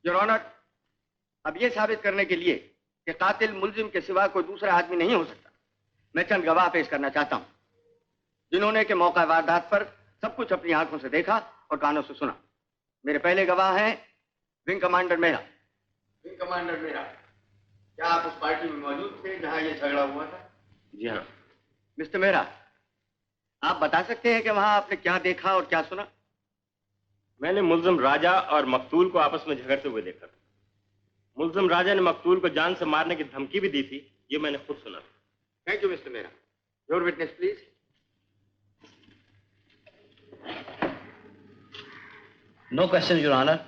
Your honour, अब ये साबित करने के लिए कि कातिल मुल्जिम के सिवा कोई दूसरा आदमी नहीं हो सकता, मैं चंद गवाह पेश करना चाहता हूं, जिन्होंने के मौका वारदात पर सब कुछ अपनी आंखों से देखा और कानों से सुना। मेरे पहले गवाह हैं wing commander Mehra. Wing commander Mehra, क्या आप उस पार्टी में मौजूद थे जहां ये झगड़ा हुआ था? जी हाँ। मिस्टर मेहरा, आप बता सकते हैं कि वहां आपने क्या देखा और क्या सुना? मैंने मुल्जिम राजा और मकतूल को आपस में झगड़ते हुए देखा था। मुल्जिम राजा ने मकतूल को जान से मारने की धमकी भी दी थी, ये मैंने खुद सुना था। Thank you mister Mehra. Your witness please. No question your honour.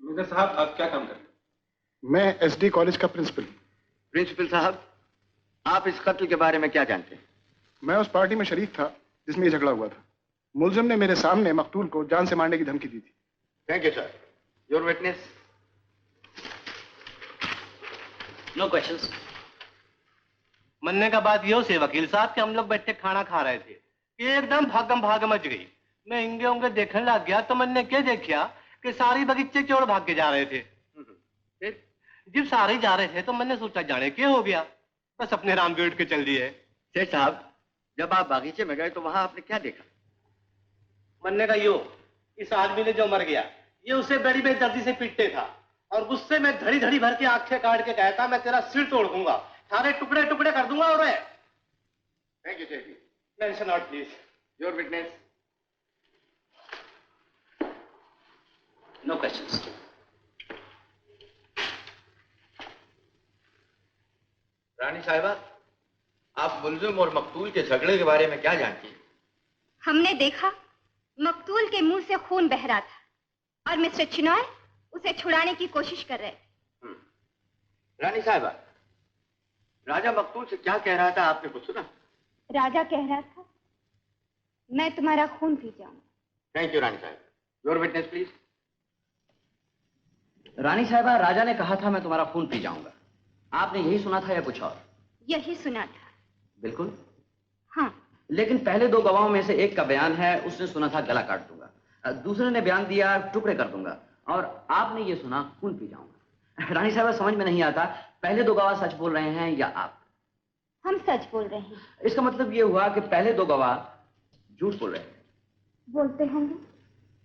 Mirza साहब, आप क्या काम करते हैं? मैं एसडी कॉलेज का प्रिंसिपल। प्रिंसिपल साहब, आप इस कत्ल के बारे में क्या जानते हैं? मैं उस पार्टी में शरीक था जिसमें ये झगड़ा हुआ था। मुल्जिम ने मेरे सामने मकतूल को जान से मारने की धमकी दी थी। Thank you sir. Your witness. No questions. मनने का बात ये हो से वकील साहब कि हम लोग बैठे खाना खा रहे थे कि एकदम भागम भाग मच गई। मैं इंगे उंगे देखने लग गया तो मैंने क्या देखा कि सारी बगीचे चोर भाग के जा रहे थे। फिर जब सारे जा रहे थे तो मैंने सोचा जाने क्या हो गया, बस अपने राम बेट के चल दिए। सेठ साहब, जब आप बागीचे में गए तो वहां आपने क्या देखा? मनने का यो, इस आदमी ने जो मर गया ये उसे बड़ी बेदर्दी से पीटते था और गुस्से में धड़ी धड़ी भर के आंखें काट के कहता मैं तेरा सिर तोड़ दूंगा, सारे टुकड़े टुकड़े कर दूंगा। और thank you Seth ji. Mention out please. Your witness. No questions. रानी साहिबा, आप मुल्जिम और मकतूल के झगड़े के बारे में क्या जानती हैं? हमने देखा मकतूल के मुंह से खून बह रहा था और मिस्टर चिनॉय उसे छुड़ाने की कोशिश कर रहे थे। रानी साहिबा, राजा मकतूल से क्या कह रहा था, आपने कुछ सुना? राजा कह रहा था मैं तुम्हारा खून पी जाऊंगा। थैंक यू रानी साहिबा। Your witness please. रानी साहबा, राजा ने कहा था मैं तुम्हारा खून पी जाऊंगा। आपने यही सुना था या कुछ और? यही सुना था। बिल्कुल। हाँ। लेकिन पहले दो गवाहों में से एक का बयान है उसने सुना था गला काट दूंगा, दूसरे ने बयान दिया टुकड़े कर दूंगा और आपने ये सुना खून पी जाऊंगा। रानी साहबा, समझ में नहीं आता पहले दो गवाह सच बोल रहे हैं या आप? हम सच बोल रहे हैं। इसका मतलब ये हुआ कि पहले दो गवाह झूठ बोल रहे हैं। बोलते होंगे।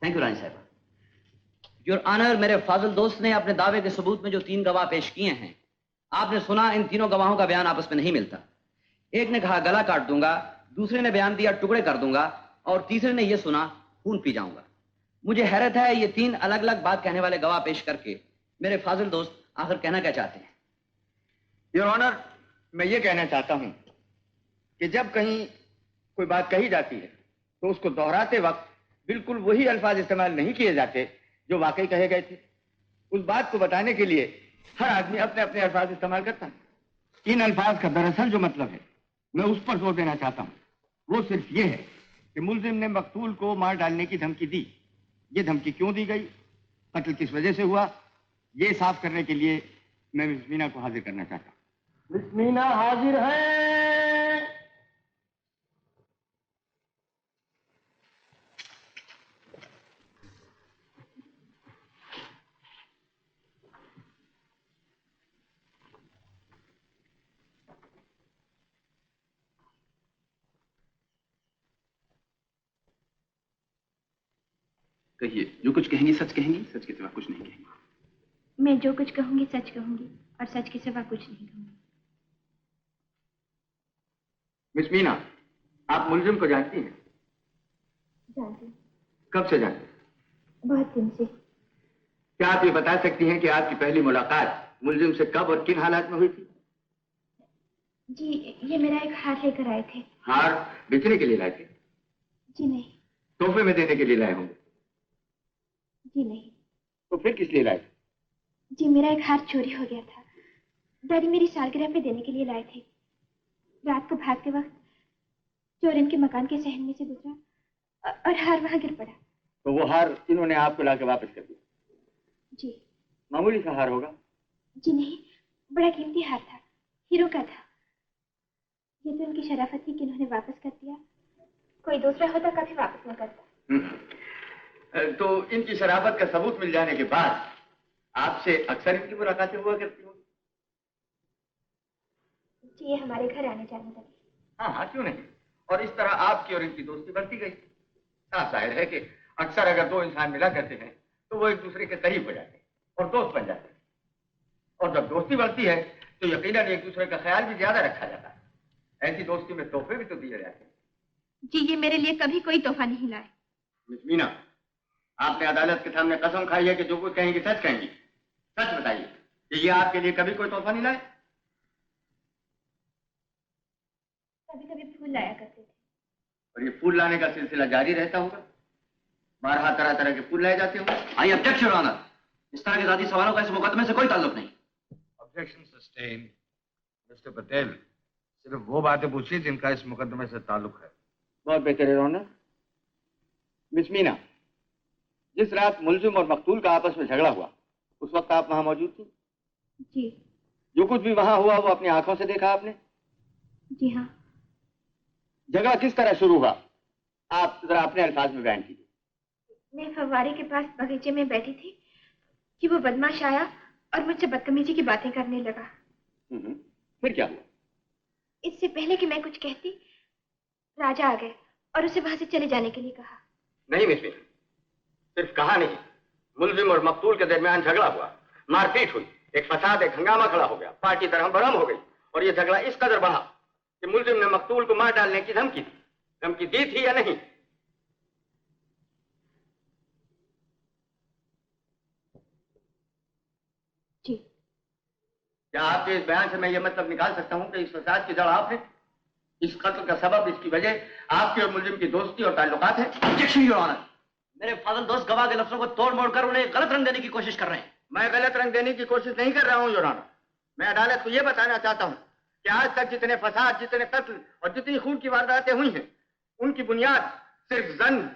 थैंक यू रानी साहबा। योर ऑनर, मेरे फाजिल दोस्त ने अपने दावे के सबूत में जो 3 गवाह पेश किए हैं, आपने सुना इन तीनों गवाहों का बयान आपस में नहीं मिलता। एक ने कहा गला काट दूंगा, दूसरे ने बयान दिया टुकड़े कर दूंगा और तीसरे ने यह सुना खून पी जाऊंगा। मुझे हैरत है ये 3 अलग अलग बात कहने वाले गवाह पेश करके मेरे फाजिल दोस्त आखिर कहना क्या चाहते हैं? योर ऑनर, मैं ये कहना चाहता हूं कि जब कहीं कोई बात कही जाती है तो उसको दोहराते वक्त बिल्कुल वही अल्फाज इस्तेमाल नहीं किए जाते जो वाकई कहे गए थे। उस बात को बताने के लिए हर आदमी अपने अपने अल्फाज इस्तेमाल करता है। इन अल्फाज का दरअसल जो मतलब है मैं उस पर जोर देना चाहता हूं, वो सिर्फ ये है कि मुल्जिम ने मकतूल को मार डालने की धमकी दी। ये धमकी क्यों दी गई, कत्ल किस वजह से हुआ, ये साफ करने के लिए मैं मिस मीना को हाजिर करना चाहता हूं। मिस मीना हाजिर है। कहिए, जो कुछ कहेंगी सच कहेंगी, सच के सिवा कुछ नहीं कहेंगी। मैं जो कुछ कहूंगी सच कहूंगी और सच के सिवा कुछ नहीं कहूंगी। मिस मीना, आप मुल्जिम को जानती हैं? जानती हूँ। कब से जानती हैं? बहुत दिन से। क्या आप ये बता सकती हैं कि आपकी पहली मुलाकात मुल्जिम से कब और किन हालात में हुई थी? जी, ये मेरा एक हार लेकर आए थे। हार बेचने के लिए लाए थे? जी नहीं। तोहफे में देने के लिए लाए होंगे? जी नहीं। तो फिर किस लिए लाए थे? जी, मेरा एक हार चोरी हो गया था। डैडी मेरी सालगिरह पे देने के लिए लाए थे। रात को भागते वक्त चोर इनके मकान के सहन में से गुजरा और हार वहां गिर पड़ा। तो वो हार इन्होंने आपको लाके वापस कर दिया? जी। मामूली सा हार होगा? जी नहीं, बड़ा कीमती हार था, हीरो का था। ये तो इनकी शराफत थी कि इन्होंने वापस कर दिया। कोई दूसरा होता कभी वापस न करता। तो इनकी शराबत का सबूत मिल जाने के बाद आपसे अक्सर इनकी मुलाकातें हुआ करती होंगी। जी, ये हमारे घर आने जाने लगे। हाँ हाँ, क्यों नहीं। और इस तरह आपकी और इनकी दोस्ती बढ़ती गई। हाँ, जाहिर है कि अक्सर अगर दो इंसान मिला करते हैं तो वो एक दूसरे के करीब हो जाते हैं और दोस्त बन जाते हैं। और जब दोस्ती बढ़ती है तो यकीनन एक दूसरे का ख्याल भी ज्यादा रखा जाता है। ऐसी दोस्ती में तोहफे भी तो दिए जाते हैं। जी, ये मेरे लिए कभी कोई तोहफा नहीं लाए। मिस मीना, आपने अदालत के सामने कसम खाई है कि जो कुछ कहेंगी सच कहेंगी। सच बताइए कि ये आपके लिए कभी कोई तोहफा नहीं लाए? कभी कभी फूल लाया करते थे। और ये फूल लाने का सिलसिला जारी रहता होगा? बारहा तरह तरह के फूल लाए जाते होंगे। आई ऑब्जेक्ट योर ऑनर, इस तरह के जाती सवालों का इस मुकदमे से कोई ताल्लुक नहीं। Objection sustain. मिस्टर पटेल, सिर्फ वो बातें पूछिए जिनका इस मुकदमे से ताल्लुक है। बहुत बेहतर है ऑनर। मिस मीना, जिस रात मुलजिम और मकतूल का आपस में झगड़ा हुआ उस वक्त आप वहां मौजूद थी? जी। जो कुछ भी वहां हुआ वो अपनी आंखों से देखा आपने? जी हाँ। झगड़ा किस तरह शुरू हुआ, आप जरा अपने अल्फाज में बयान कीजिए। मैं फव्वारे के पास बगीचे में बैठी थी कि वो बदमाश आया और मुझसे बदतमीजी की बातें करने लगा। फिर क्या हुआ? इससे पहले कि मैं कुछ कहती, राजा आ गए और उसे वहां से चले जाने के लिए कहा। नहीं मिस मीना, सिर्फ कहा नहीं, मुलजिम और मकतूल के दरमियान झगड़ा हुआ, मारपीट हुई, एक फसाद, एक हंगामा खड़ा हो गया, पार्टी दरहम बरहम हो गई और यह झगड़ा इस कदर बढ़ा कि मुलजिम ने मकतूल को मार डालने की धमकी दी थी या नहीं? जी। क्या आपके इस बयान से मैं यह मतलब निकाल सकता हूं कि इस फसाद की जड़ आप है? इस कत्ल का सबब, इसकी वजह आपके और मुलजिम की दोस्ती और ताल्लुकात है? ऑब्जेक्शन योर ऑनर, मेरे फादर दोस्त गवाह के लफ्जों को तोड़ मोड़ कर उन्हें गलत रंग देने की कोशिश कर रहे हैं। मैं गलत रंग देने की कोशिश नहीं कर रहा हूं योर ऑनर। मैं अदालत को यह बताना चाहता हूं कि आज तक जितने फसाद, जितने कत्ल और जितनी खून की वारदातें हुई हैं उनकी बुनियाद सिर्फ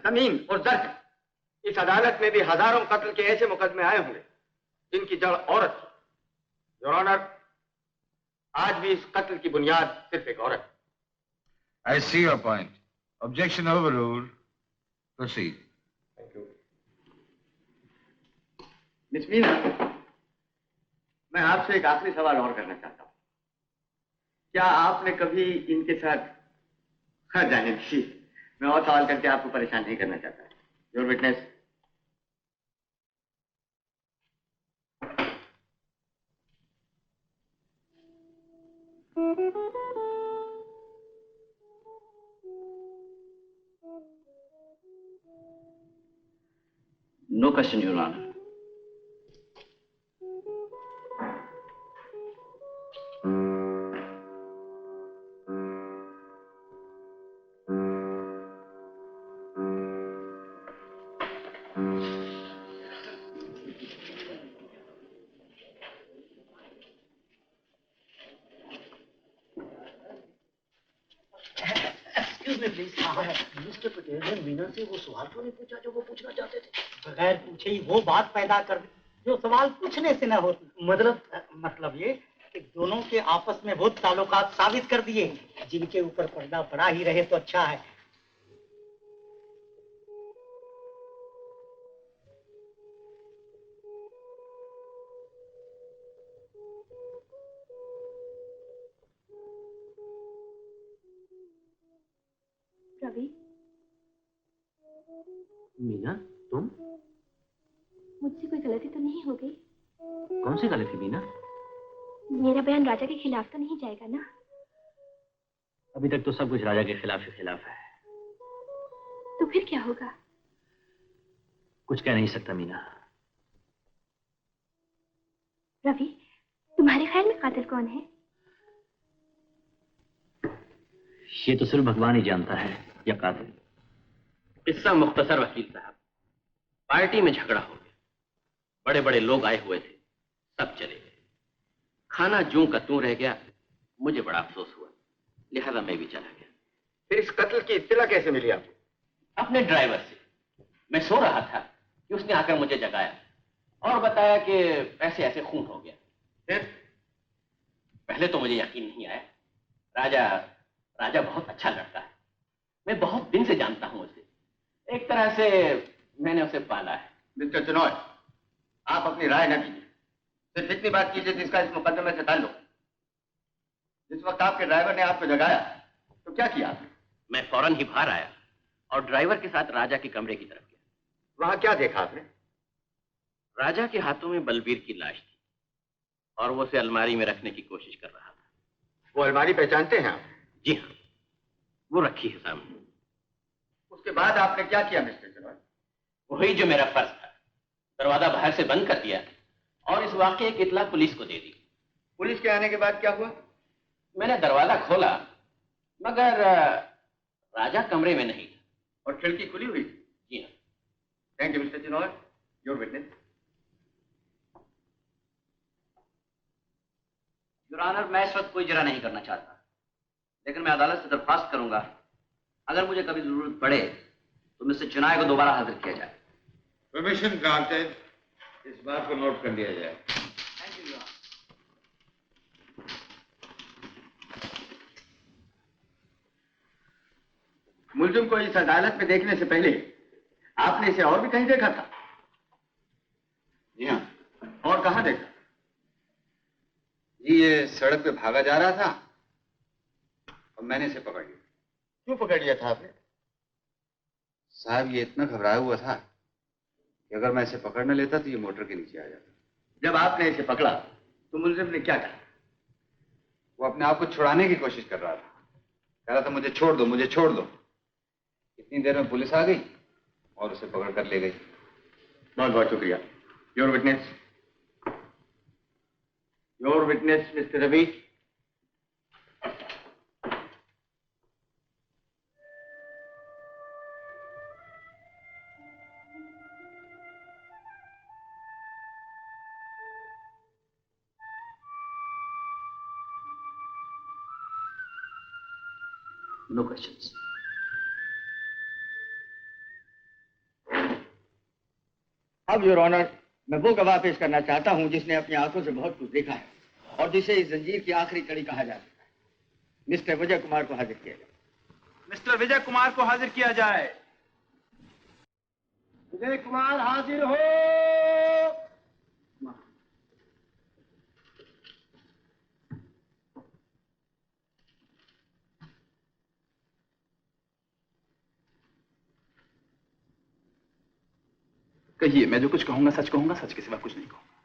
जमीन और जर है। इस अदालत में भी हजारों कत्ल के ऐसे मुकदमे आए होंगे जिनकी जड़ औरत थी। योर ऑनर, आज भी इस कत्ल की बुनियाद सिर्फ एक औरत है। I see your point. Objection overruled. Proceed. Thank you. Miss Meena, मैं आपसे एक आखिरी सवाल और करना चाहता हूं। क्या आपने कभी इनके साथ, हाँ जाने दीजिए, मैं और सवाल करके आपको परेशान नहीं करना चाहता। Your witness. No question your honour. Mister Patel ने मीना से वो सवाल क्यों नहीं पूछा जो वो पूछना चाहते थे? बगैर पूछे ही वो बात पैदा कर दी जो सवाल पूछने से न होती। मतलब ये कि दोनों के आपस में वो ताल्लुकात साबित कर दिए जिनके ऊपर पर्दा पड़ा ही रहे तो अच्छा है। रवि, मीना, तुम? मुझसे कोई गलती तो नहीं हो गई? कौन सी गलती मीना? मेरा बयान राजा के खिलाफ तो नहीं जाएगा ना? अभी तक तो सब कुछ राजा के खिलाफ ही खिलाफ है। तो फिर क्या होगा? कुछ कह नहीं सकता मीना। रवि, तुम्हारे ख्याल में कातिल कौन है? ये तो सिर्फ भगवान ही जानता है या कातिल। किस्सा मुख्तसर वकील साहब, पार्टी में झगड़ा हो गया, बड़े बड़े लोग आए हुए थे, सब चले गए, खाना जूं का तूं रह गया। मुझे बड़ा अफसोस हुआ, लिहाजा मैं भी चला गया। फिर इस कत्ल की इत्तला कैसे मिली आपको? अपने ड्राइवर से। मैं सो रहा था कि उसने आकर मुझे जगाया और बताया कि ऐसे ऐसे खून हो गया। फिर पहले तो मुझे यकीन नहीं आया। राजा बहुत अच्छा लड़का है, मैं बहुत दिन से जानता हूं उसे। एक तरह से मैंने उसे पाला है। मिस्टर चिनॉय, आप अपनी राय न दीजिए, सिर्फ इतनी बात कीजिए जिसका इस मुकदमे से ताल्लुक। जिस वक्त आपके ड्राइवर ने आपको जगाया तो क्या किया आपने? मैं फौरन ही बाहर आया और ड्राइवर के साथ राजा के कमरे की तरफ गया। वहां क्या देखा आपने? राजा के हाथों में बलबीर की लाश थी और वो उसे अलमारी में रखने की कोशिश कर रहा था। वो अलमारी पहचानते हैं आप? जी हाँ, वो रखी है सामने। उसके बाद आपने क्या किया मिस्टर चिनॉय? वही जो मेरा फर्ज था। दरवाजा बाहर से बंद कर दिया और इस वाकये की इत्तला पुलिस को दे दी। पुलिस के आने के बाद क्या हुआ? मैंने दरवाजा खोला मगर राजा कमरे में नहीं था। और खिड़की खुली हुई थी? जी हाँ। Thank you mister Chinoy. Your witness. Your honour, मैं इस वक्त कोई इजरा नहीं करना चाहता, लेकिन मैं अदालत से दरख्वास्त करूंगा अगर मुझे कभी जरूरत पड़े तो मिस्टर चिनॉय को दोबारा हाजिर किया जाए। Permission granted. इस बात को नोट कर लिया जाए। Thank you your honour. मुलजिम को इस अदालत में देखने से पहले आपने इसे और भी कहीं देखा था? जी हाँ। और कहां देखा? जी, ये सड़क पे भागा जा रहा था और मैंने इसे पकड़ लिया। क्यों पकड़ लिया था आपने? साहब, ये इतना घबराया हुआ था कि अगर मैं इसे पकड़ न लेता तो ये मोटर के नीचे आ जाता। जब आपने इसे पकड़ा तो मुलजिम ने क्या कहा? वो अपने आप को छुड़ाने की कोशिश कर रहा था। कह रहा था मुझे छोड़ दो, मुझे छोड़ दो। इतनी देर में पुलिस आ गई और उसे पकड़ कर ले गई। बहुत बहुत शुक्रिया। Your witness. Your witness mister Ravi. No questions. अब योर ऑनर, मैं वो गवाह पेश करना चाहता हूं जिसने अपनी आंखों से बहुत कुछ देखा है और जिसे इस जंजीर की आखिरी कड़ी कहा जाता है। मिस्टर विजय कुमार को हाजिर किया जाए। मिस्टर विजय कुमार को हाजिर किया जाए। विजय कुमार हाजिर हो। कहिए, मैं जो कुछ कहूंगा सच के सिवा कुछ नहीं कहूंगा।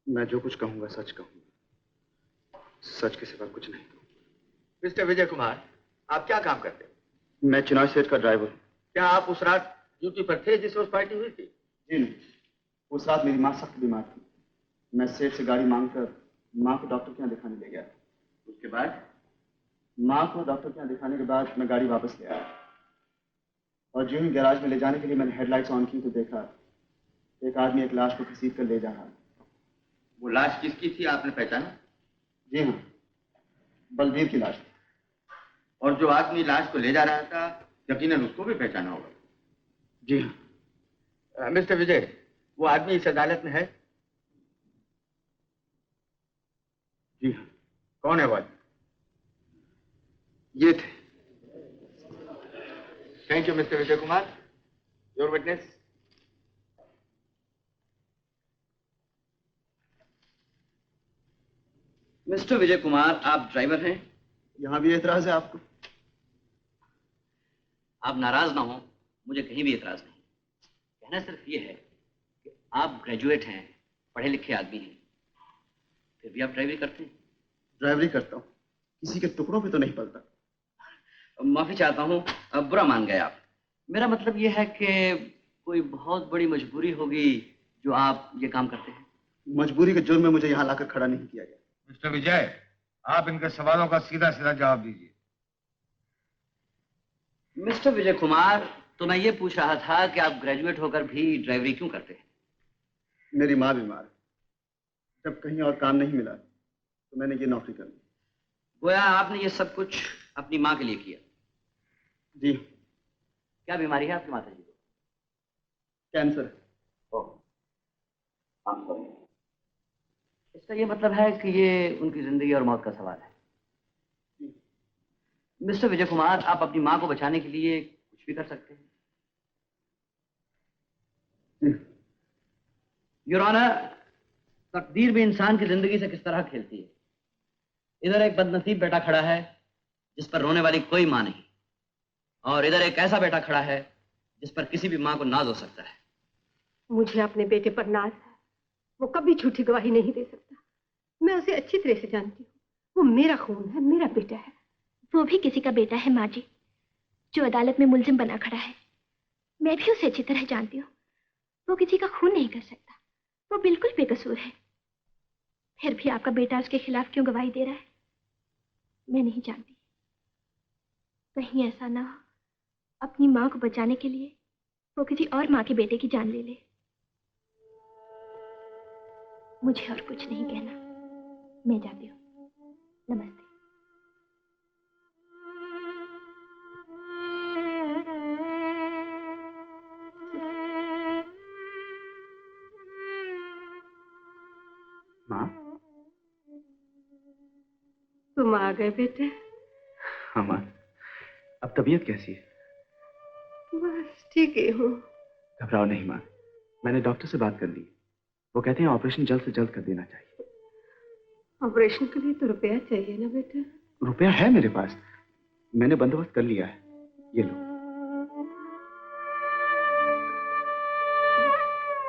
मैं जो कुछ कहूंगा सच कहूंगा, सच के सिवा कुछ नहीं कहूंगा। मिस्टर विजय कुमार, आप क्या काम करते हैं? मैं चिनॉय सेठ का ड्राइवर हूँ। क्या आप उस रात ड्यूटी पर थे जिस रोज पार्टी हुई थी? जी नहीं, उस रात मेरी माँ सख्त बीमार थी। मैं सेठ से गाड़ी मांगकर माँ को डॉक्टर के यहाँ दिखाने ले गया। उसके बाद? माँ को डॉक्टर के यहाँ दिखाने के बाद मैं गाड़ी वापस ले आया और जो ही गैराज में ले जाने के लिए मैंने हेडलाइट्स ऑन की तो देखा एक आदमी एक लाश को घसीट कर ले जा रहा है। वो लाश किसकी थी आपने पहचाना? जी हाँ, बलबीर की लाश थी। और जो आदमी लाश को ले जा रहा था यकीनन उसको भी पहचाना होगा। जी हाँ। मिस्टर विजय, वो आदमी इस अदालत में है? जी हाँ। कौन है वो आदमी? ये थे। Thank you mister Vijay Kumar. Your witness. Mister Vijay Kumar, आप ड्राइवर हैं? यहाँ भी एतराज है आपको? आप नाराज ना हो, मुझे कहीं भी एतराज नहीं। कहना सिर्फ ये है कि आप ग्रेजुएट हैं, पढ़े लिखे आदमी हैं, फिर भी आप ड्राइवरी करते हैं। ड्राइवरी करता हूँ, किसी के टुकड़ों पे तो नहीं पलता। माफी चाहता हूँ, अब बुरा मान गए आप। मेरा मतलब ये है कि कोई बहुत बड़ी मजबूरी होगी जो आप ये काम करते हैं। मजबूरी के जुर्म में मुझे यहाँ लाकर खड़ा नहीं किया गया। मिस्टर विजय, आप इनके सवालों का सीधा सीधा जवाब दीजिए। मिस्टर विजय कुमार, तो मैं ये पूछ रहा था कि आप ग्रेजुएट होकर भी ड्राइवरी क्यों करते हैं? मेरी माँ बीमार है, जब कहीं और काम नहीं मिला तो मैंने ये नौकरी कर ली। गोया आपने ये सब कुछ अपनी माँ के लिए किया? जी। क्या बीमारी है आपकी माता जी को? कैंसर। इसका ये मतलब है कि ये उनकी जिंदगी और मौत का सवाल है। मिस्टर विजय कुमार, आप अपनी मां को बचाने के लिए कुछ भी कर सकते हैं। योर ऑनर, तकदीर भी इंसान की जिंदगी से किस तरह खेलती है। इधर एक बदनसीब बेटा खड़ा है जिस पर रोने वाली कोई मां नहीं, और इधर एक ऐसा बेटा खड़ा है जिस पर किसी भी मां को नाज हो सकता है। मुझे अपने बेटे पर नाज है। वो कभी झूठी गवाही नहीं दे सकता। मैं उसे अच्छी तरह से जानती हूँ। वो मेरा खून है, मेरा बेटा है। वो भी किसी का बेटा है माँ जी, जो अदालत में मुलजिम बना खड़ा है। मैं भी उसे अच्छी तरह जानती हूँ। वो किसी का खून नहीं कर सकता। वो बिल्कुल बेकसूर है। फिर भी आपका बेटा उसके खिलाफ क्यों गवाही दे रहा है, मैं नहीं जानती। कहीं ऐसा ना हो अपनी माँ को बचाने के लिए वो किसी और माँ के बेटे की जान ले ले। मुझे और कुछ नहीं कहना, मैं जाती हूँ। नमस्ते। माँ? तुम आ गए बेटे? हाँ माँ, अब तबीयत कैसी है? बस ठीक ही हूँ। घबराओ नहीं माँ, मैंने डॉक्टर से बात कर ली। वो कहते हैं ऑपरेशन जल्द से जल्द कर देना चाहिए। ऑपरेशन के लिए तो रुपया चाहिए ना बेटे? रुपया है मेरे पास, मैंने बंदोबस्त कर लिया है। ये लो।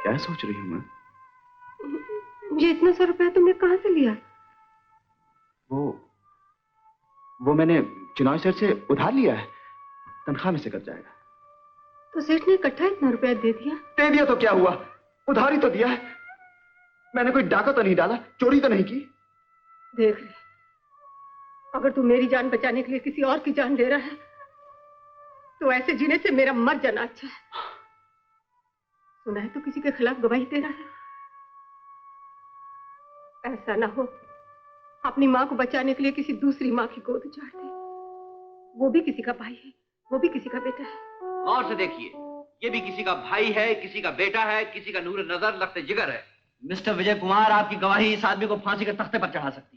क्या सोच रही हूँ माँ? ये इतना सा रुपया तुमने कहाँ से लिया? वो मैंने चिनॉय सेठ से उधार लिया है, तनख्वाह में से कट जाएगा। तो सेठ ने इकट्ठा इतना रुपया दे दिया? दे दिया तो क्या हुआ, उधारी तो दिया है। मैंने कोई डाका तो नहीं डाला, चोरी तो नहीं की। देख रहे, अगर तू मेरी जान बचाने के लिए किसी और की जान ले रहा है तो ऐसे जीने से मेरा मर जाना अच्छा है। सुना है तो किसी के खिलाफ गवाही दे रहा है। ऐसा ना हो अपनी माँ को बचाने के लिए किसी दूसरी माँ की गोद उजाड़ दे। वो भी किसी का भाई है, वो भी किसी का बेटा है। गौर से देखिए, ये भी किसी का भाई है, किसी का बेटा है, किसी का नूर नजर लफ्ते जिगर है। मिस्टर विजय कुमार, आपकी गवाही इस आदमी को फांसी के तख्ते पर चढ़ा सकती है।